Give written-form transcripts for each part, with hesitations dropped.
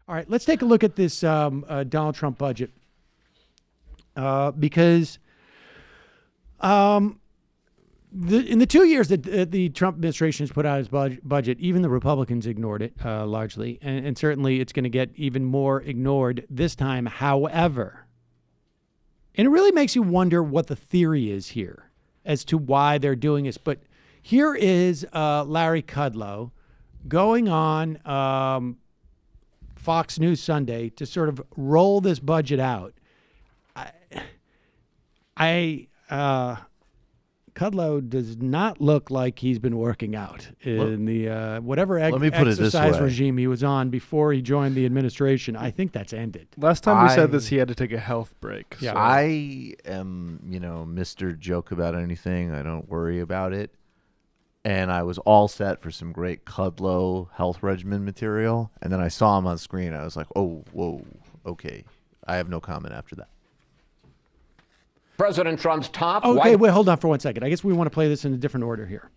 All right, let's take a look at this Donald Trump budget because in the 2 years that the Trump administration has put out his budget, even the Republicans ignored it largely, and certainly it's going to get even more ignored this time. However, and it really makes you wonder what the theory is here as to why they're doing this. But here is Larry Kudlow going on Fox News Sunday to sort of roll this budget out. Kudlow does not look like he's been working out in the whatever exercise regime he was on before he joined the administration. I think that's ended. Last time we said this, he had to take a health break. Yeah. So. I am, Mr. Joke about anything. I don't worry about it. And I was all set for some great Kudlow health regimen material. And then I saw him on screen. I was like, oh, whoa, okay. I have no comment after that. President Trump's top. Okay, wait, hold on for 1 second. I guess we want to play this in a different order here.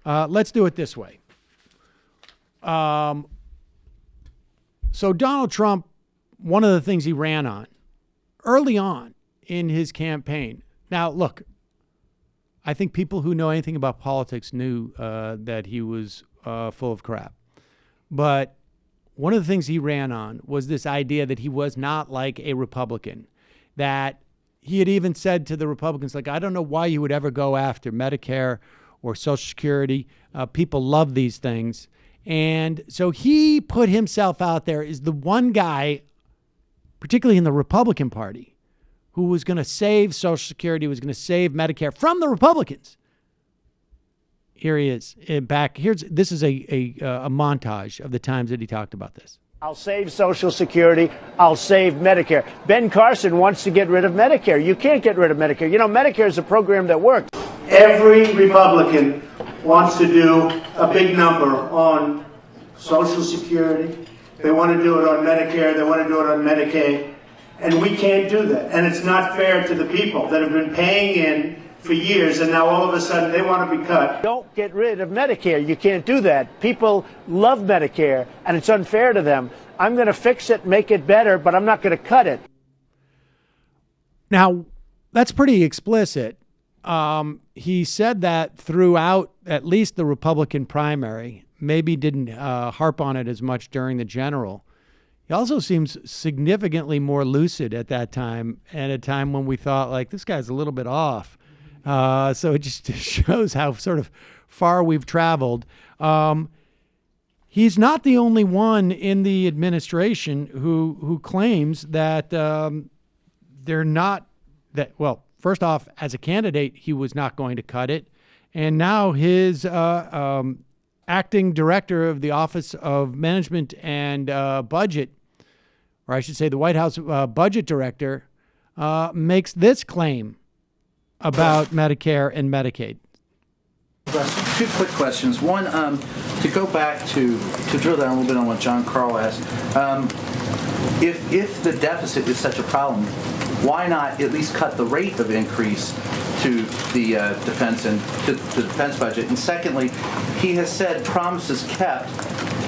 Let's do it this way. So Donald Trump, one of the things he ran on early on in his campaign. Now, look, I think people who know anything about politics knew that he was full of crap. But one of the things he ran on was this idea that he was not like a Republican, that he had even said to the Republicans, like, I don't know why you would ever go after Medicare or Social Security. People love these things. And so he put himself out there as the one guy, particularly in the Republican Party, who was going to save Social Security, was going to save Medicare from the Republicans. Here he is back. This is a montage of the times that he talked about this. I'll save Social Security. I'll save Medicare. Ben Carson wants to get rid of Medicare. You can't get rid of Medicare. Medicare is a program that works. Every Republican wants to do a big number on Social Security. They want to do it on Medicare. They want to do it on Medicaid. And we can't do that. And it's not fair to the people that have been paying in for years, and now all of a sudden they want to be cut. Don't get rid of Medicare. You can't do that. People love Medicare, and it's unfair to them. I'm going to fix it, make it better, but I'm not going to cut it. Now, that's pretty explicit. He said that throughout at least the Republican primary, maybe didn't harp on it as much during the general. He also seems significantly more lucid at that time, at a time when we thought, like, this guy's a little bit off. So it just shows how sort of far we've traveled. He's not the only one in the administration who claims that they're not that. Well, first off, as a candidate, he was not going to cut it, and now his acting director of the Office of Management and Budget, or I should say, the White House budget director, makes this claim about Medicare and Medicaid. Two quick questions. One, to go back to drill down a little bit on what John Carl asked. If the deficit is such a problem, why not at least cut the rate of increase to the defense and to the defense budget? And secondly, he has said promises kept,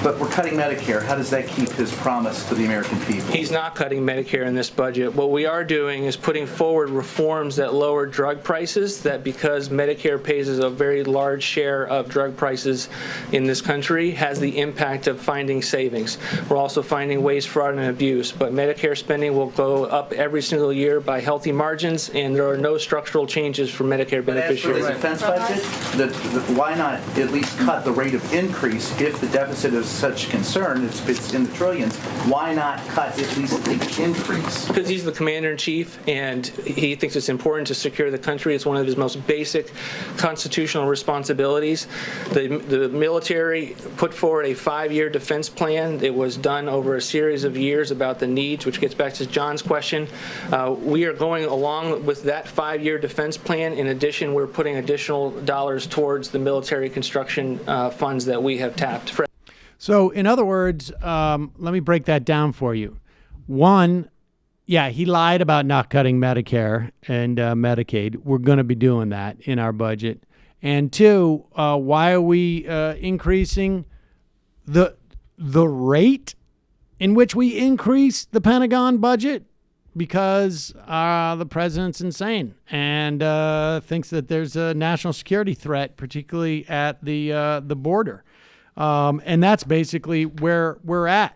but we're cutting Medicare. How does that keep his promise to the American people? He's not cutting Medicare in this budget. What we are doing is putting forward reforms that lower drug prices, that because Medicare pays a very large share of drug prices in this country, has the impact of finding savings. We're also finding waste, fraud, and abuse, but Medicare spending will go up every single year by healthy margins, and there are no structural changes for Medicare beneficiaries. But as for the defense budget, why not at least cut the rate of increase if the deficit is such concern, it's in the trillions, why not cut at least the increase? Because he's the commander-in-chief and he thinks it's important to secure the country. It's one of his most basic constitutional responsibilities. The military put forward a 5-year defense plan. It was done over a series of years about the needs, which gets back to John's question. We are going along with that 5-year defense plan. In addition, we're putting additional dollars towards the military construction funds that we have tapped. So, in other words, let me break that down for you. One, yeah, he lied about not cutting Medicare and Medicaid. We're going to be doing that in our budget. And two, why are we increasing the rate in which we increase the Pentagon budget because the president's insane and thinks that there's a national security threat, particularly at the border. And that's basically where we're at.